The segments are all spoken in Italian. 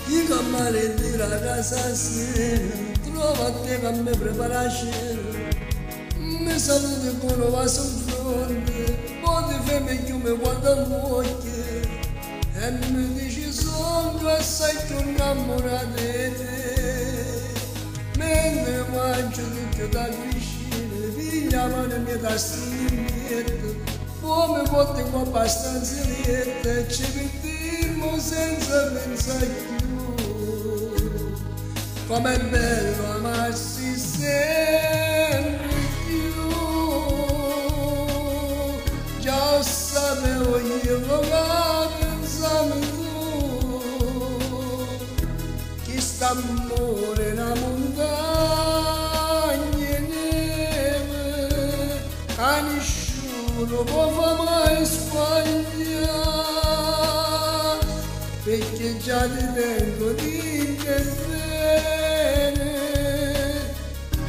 I cammari di ragazza sera, trovate che mi preparasce, mi saluti con un vaso in fronte, poi ti fai meglio mi guarda l'occhio, e mi dici sono assai più innamorata di te, mentre mangio tutto da vicino, figlia mano mia da stringhetto, poi mi porti qua abbastanza lieta, e ci mettiamo senza pensare più. Com'è bello amarsi sempre più, già sapevo io che pensavi tu, chi sta amore nella montagna e neve, a nessuno può far mai sbagliare, perché già ti tengo di te.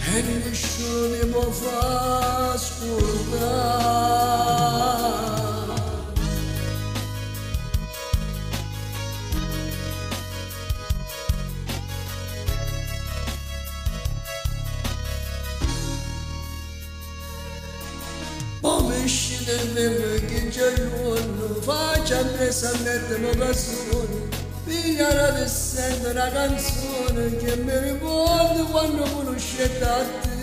E nessuno mi può far scordare. Poi mi esci del vero che c'è il giorno, faccia presa a mettere l'occasione, pigliare del sento una canzone che mi ricorda quando conoscete a te.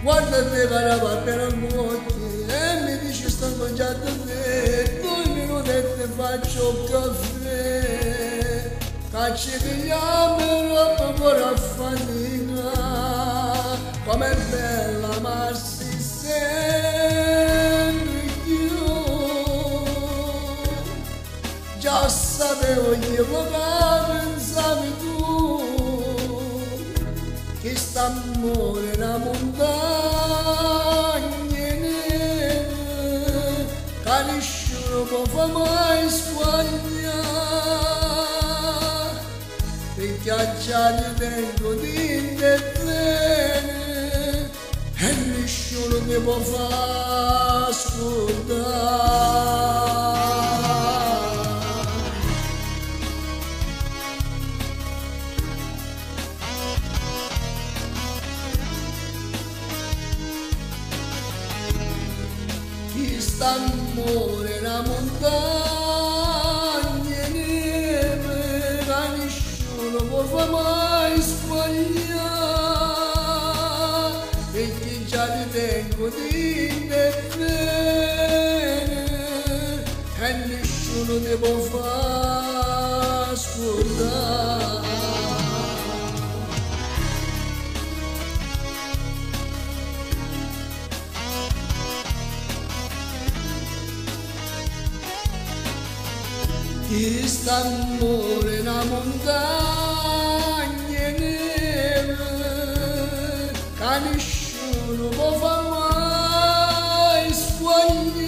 Guarda te parava appena all'occhio e mi dici sto mangiando te, 2 minuti e ti faccio un caffè, cacci pigliamo e roba ancora a fatica, com'è bella amarsi sempre più. Già sapevo io che pensavi tu, che st'amore nella montagna e neve, che nessuno può far mai sbagliare, perché già ti tengo di te bene e nessuno mi può far scordare. St'amore nella montagna e neve, che nessuno può far mai sbagliare, perché già ti tengo di te bene e nessuno ti può far scordare. Chi st'amore nella montagna e neve, che nessuno può far mai sbagliare,